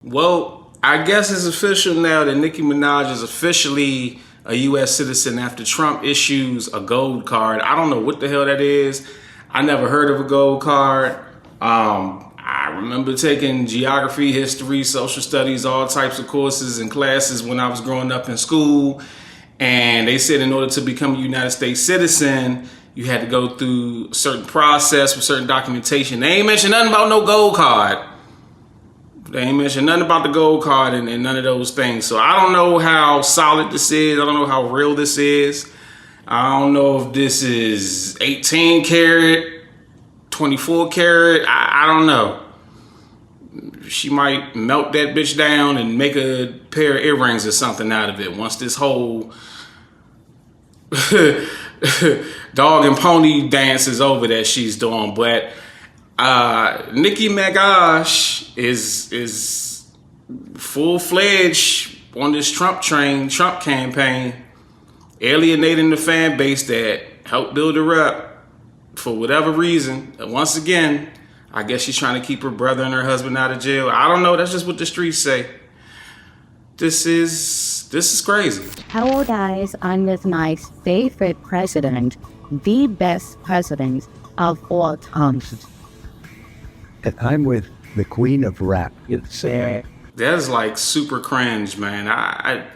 Well, I guess it's official now that Nicki Minaj is officially a U.S. citizen after Trump issues a gold card. I don't know what the hell that is. I never heard of a gold card. I remember taking geography, history, social studies, all types of courses and classes when I was growing up in school. And they said in order to become a United States citizen, you had to go through a certain process with certain documentation. They ain't mentioned nothing about no gold card. They ain't mentioned nothing about the gold card and none of those things. So I don't know how solid this is. I don't know how real this is. I don't know if this is 18 karat, 24 karat. I don't know. She might melt that bitch down and make a pair of earrings or something out of it once this whole dog and pony dance is over that she's doing. But Nicki Minaj is full-fledged on this Trump train, Trump campaign, alienating the fan base that helped build her up for whatever reason. Once again, I guess she's trying to keep her brother and her husband out of jail. I don't know. That's just what the streets say. This is crazy. Hello guys, I'm with my favorite president, the best president of all time. And I'm with the queen of rap. That is like super cringe, man.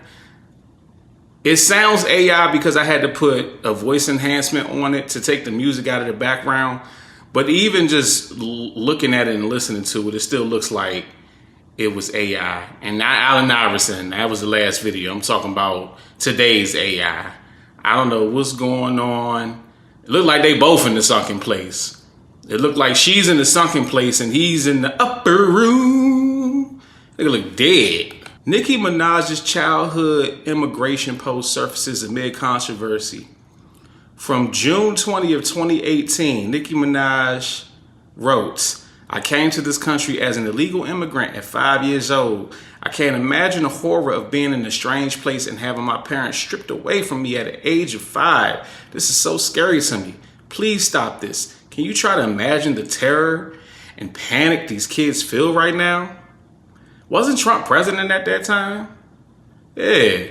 It sounds AI because I had to put a voice enhancement on it to take the music out of the background. But even just looking at it and listening to it, it still looks like it was AI. And not Allen Iverson. That was the last video. I'm talking about today's AI. I don't know what's going on. It looked like they both in the sunken place. It looked like she's in the sunken place and he's in the upper room. They look dead. Nicki Minaj's childhood immigration post surfaces amid controversy. From June 20th, 2018, Nicki Minaj wrote, "I came to this country as an illegal immigrant at 5 years old. I can't imagine the horror of being in a strange place and having my parents stripped away from me at the age of 5. This is so scary to me. Please stop this. Can you try to imagine the terror and panic these kids feel right now?" Wasn't Trump president at that time? Yeah.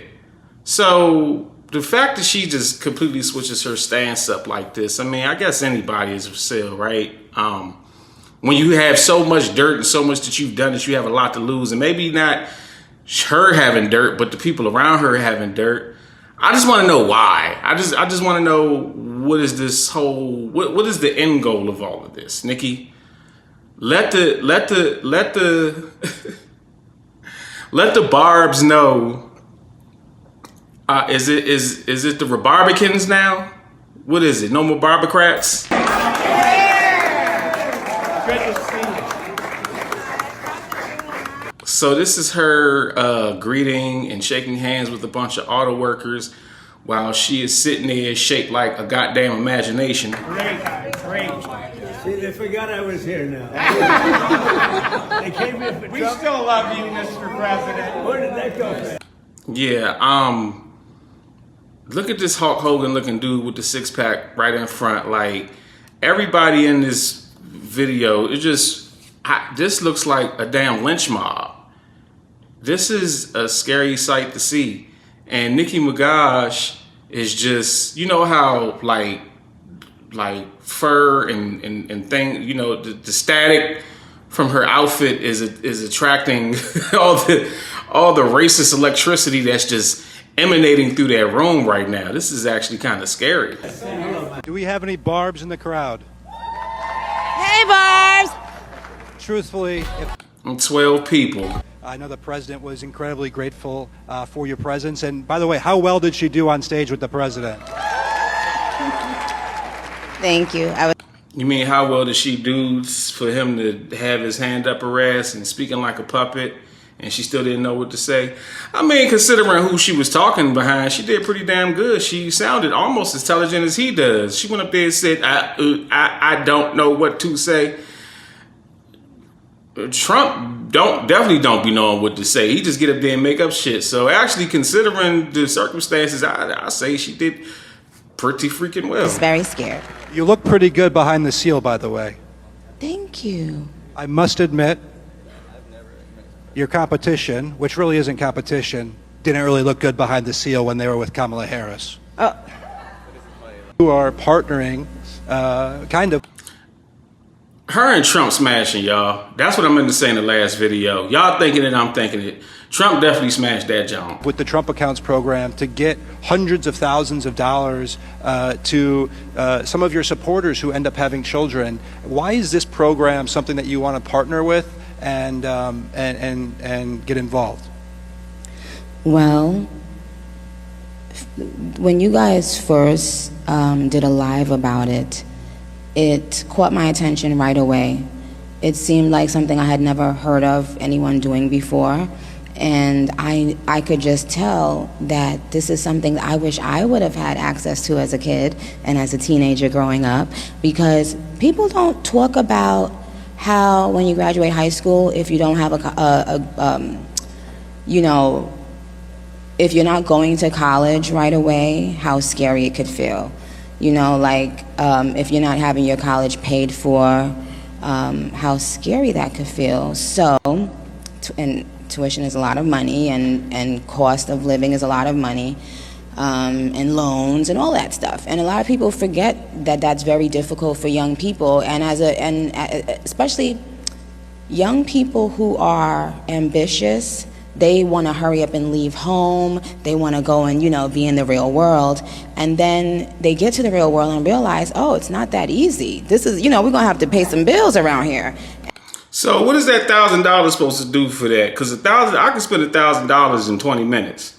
So the fact that she just completely switches her stance up like this, I mean, I guess anybody is for sale, right? When you have so much dirt and so much that you've done that you have a lot to lose, and maybe not her having dirt, but the people around her having dirt. I just want to know why. I just want to know what is this whole what is the end goal of all of this, Nicki? Let the let the Barbs know. Is it the Rebarbicans now? What is it? No more Barbocrats? Good to see you. So this is her greeting and shaking hands with a bunch of auto workers while she is sitting there shaped like a goddamn imagination. Great. See, they forgot I was here now. They came in for We Trump. still love you, Mr. President. Where did that go from? Yeah, look at this Hulk Hogan looking dude with the six pack right in front. Like everybody in this video, this looks like a damn lynch mob. This is a scary sight to see. And Nicki Minaj is just, you know how like fur and thing, you know, the static from her outfit is attracting all the racist electricity that's just emanating through that room right now. This is actually kind of scary. Do we have any Barbs in the crowd? Hey, Barbs! Truthfully, 12 people. I know the president was incredibly grateful for your presence. And by the way, how well did she do on stage with the president? Thank you. You mean how well did she do for him to have his hand up her ass and speaking like a puppet and she still didn't know what to say? I mean, considering who she was talking behind, she did pretty damn good. She sounded almost as intelligent as he does. She went up there and said, I don't know what to say. Trump definitely don't be knowing what to say. He just get up there and make up shit. So actually, considering the circumstances, I say she did pretty freaking well. was very scared. You look pretty good behind the seal, by the way. Thank you. I must admit, your competition, which really isn't competition, didn't really look good behind the seal when they were with Kamala Harris. You are partnering, kind of. Her and Trump smashing, y'all. That's what I meant to say in the last video. Y'all thinking it, I'm thinking it. Trump definitely smashed that jump. With the Trump Accounts program to get hundreds of thousands of dollars to some of your supporters who end up having children. Why is this program something that you want to partner with and get involved? Well, when you guys first did a live about it, it caught my attention right away. It seemed like something I had never heard of anyone doing before. And I could just tell that this is something that I wish I would have had access to as a kid and as a teenager growing up, because people don't talk about how when you graduate high school, if you don't have if you're not going to college right away, how scary it could feel. If you're not having your college paid for, how scary that could feel. So, and tuition is a lot of money, and cost of living is a lot of money, and loans and all that stuff. And a lot of people forget that that's very difficult for young people, and especially young people who are ambitious. They want to hurry up and leave home. They want to go and, be in the real world. And then they get to the real world and realize, oh, it's not that easy. This is, we're going to have to pay some bills around here. So what is that $1,000 supposed to do for that? Because I can spend $1,000 in 20 minutes.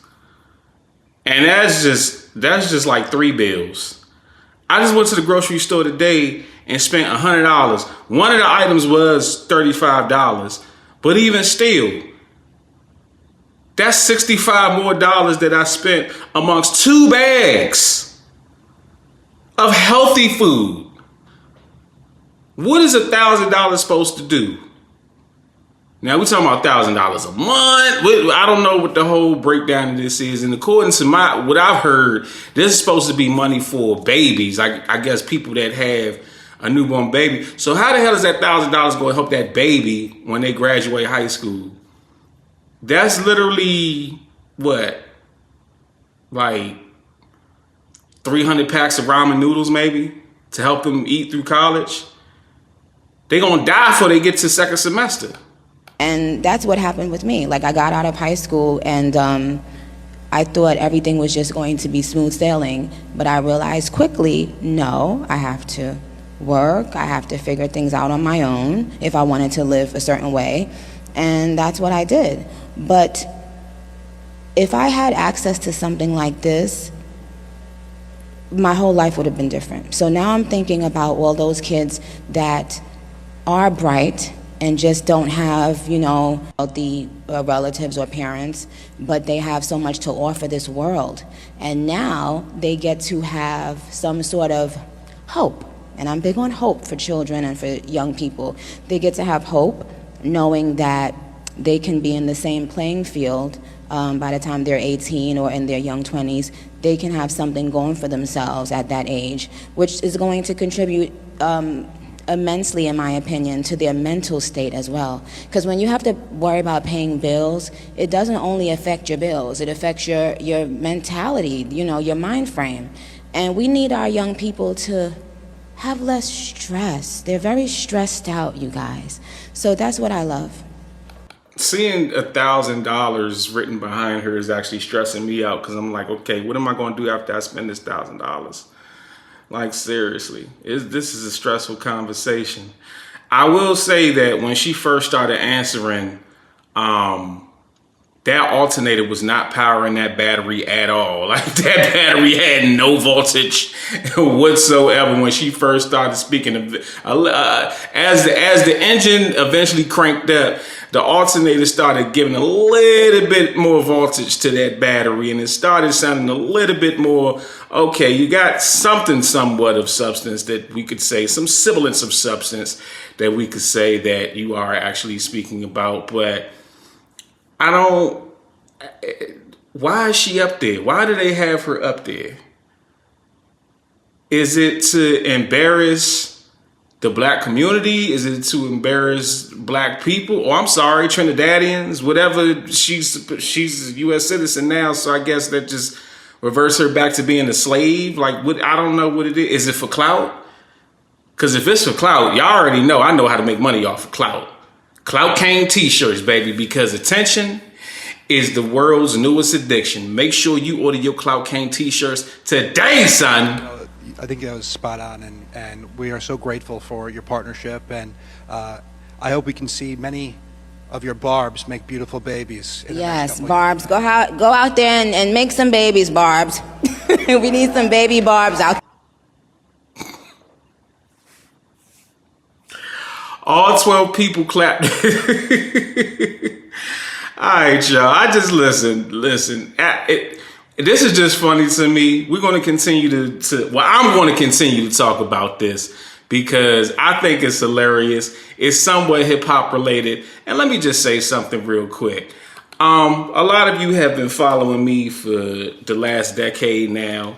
And that's just like 3 bills. I just went to the grocery store today and spent $100. One of the items was $35. But even still, that's $65 more that I spent amongst 2 bags of healthy food. What is $1,000 supposed to do? Now we're talking about $1,000 a month. I don't know what the whole breakdown of this is. And according to what I've heard, this is supposed to be money for babies. I guess people that have a newborn baby. So how the hell is that $1,000 going to help that baby when they graduate high school? That's literally, what, like 300 packs of ramen noodles maybe to help them eat through college? They're going to die before they get to second semester. And that's what happened with me. I got out of high school and I thought everything was just going to be smooth sailing. But I realized quickly, no, I have to work. I have to figure things out on my own if I wanted to live a certain way. And that's what I did. But if I had access to something like this, my whole life would have been different. So now I'm thinking about all those kids that are bright and just don't have, the relatives or parents, but they have so much to offer this world. And now they get to have some sort of hope. And I'm big on hope for children and for young people. They get to have hope knowing that they can be in the same playing field by the time they're 18 or in their young 20s. They can have something going for themselves at that age, which is going to contribute immensely, in my opinion, to their mental state as well. Because when you have to worry about paying bills, it doesn't only affect your bills, it affects your mentality, your mind frame. And we need our young people to have less stress. They're very stressed out, you guys. So that's what I love. Seeing $1,000 written behind her is actually stressing me out, because I'm like, okay, what am I going to do after I spend this $1,000? Like, seriously, this is a stressful conversation. I will say that when she first started answering, that alternator was not powering that battery at all. Like, that battery had no voltage whatsoever when she first started speaking. As the engine eventually cranked up, the alternator started giving a little bit more voltage to that battery, and it started sounding a little bit more, okay, you got something somewhat of substance that we could say, some semblance of substance that we could say that you are actually speaking about. But why is she up there? Why do they have her up there? Is it to embarrass the black community? Is it to embarrass black people? Oh, I'm sorry, Trinidadians, whatever. She's a U.S. citizen now, so I guess that just reverse her back to being a slave. Like, what? I don't know what it is. Is it for clout? Because if it's for clout, y'all already know I know how to make money off of clout. Clout Cane t-shirts, baby, because attention is the world's newest addiction. Make sure you order your Clout Cane t-shirts today, son. I think that was spot on, and we are so grateful for your partnership, and I hope we can see many of your Barbs make beautiful babies. Yes, Barbs, go out there and make some babies, Barbs. We need some baby Barbs out. All 12 people clapped. All right, y'all. I just listen. This is just funny to me. We're going to continue I'm going to continue to talk about this because I think it's hilarious. It's somewhat hip hop related. And let me just say something real quick. A lot of you have been following me for the last decade now.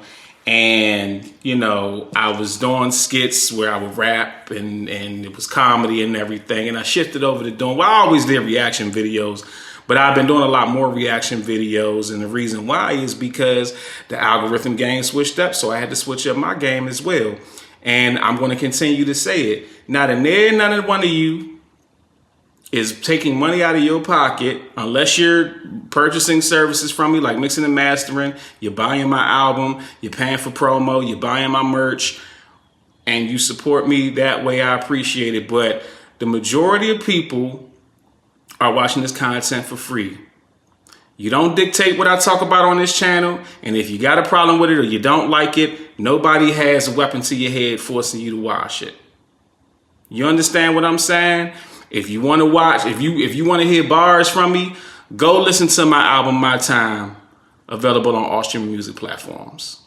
And, you know, I was doing skits where I would rap and it was comedy and everything. And I shifted over to doing, well, I always did reaction videos, but I've been doing a lot more reaction videos. And the reason why is because the algorithm game switched up. So I had to switch up my game as well. And I'm going to continue to say it. Not a none of one of you is taking money out of your pocket unless you're purchasing services from me like mixing and mastering, you're buying my album, you're paying for promo, you're buying my merch, and you support me that way. I appreciate it. But the majority of people are watching this content for free. You don't dictate what I talk about on this channel, and if you got a problem with it or you don't like it, nobody has a weapon to your head forcing you to watch it. You understand what I'm saying? If you want to watch, if you want to hear bars from me, go listen to my album, My Time, available on all streaming music platforms.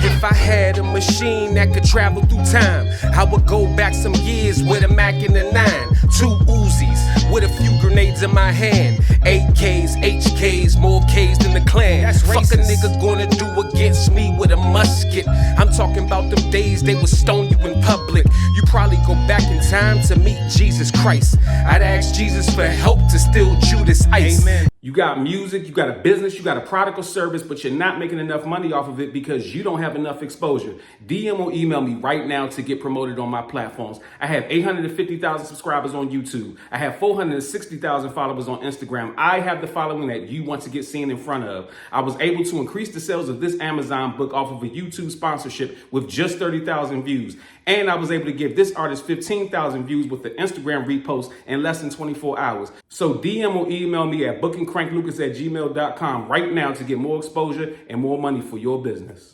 If I had a machine that could travel through time, I would go back some years with a Mac and a 9, 2 Uzis with a few grenades in my hand, 8Ks, HKs, more Ks than the Klan. That's fuck racist. A nigga gonna do against me with a musket. I'm talking about them days they would stone you in public. You probably go back in time to meet Jesus Christ. I'd ask Jesus for help to steal Judas Ice. Amen. You got music, you got a business, you got a product or service, but you're not making enough money off of it because you don't have enough exposure. DM or email me right now to get promoted on my platforms. I have 850,000 subscribers on YouTube. I have 460,000 followers on Instagram. I have the following that you want to get seen in front of. I was able to increase the sales of this Amazon book off of a YouTube sponsorship with just 30,000 views. And I was able to give this artist 15,000 views with the Instagram repost in less than 24 hours. So DM or email me at bookingcranklucas@gmail.com right now to get more exposure and more money for your business.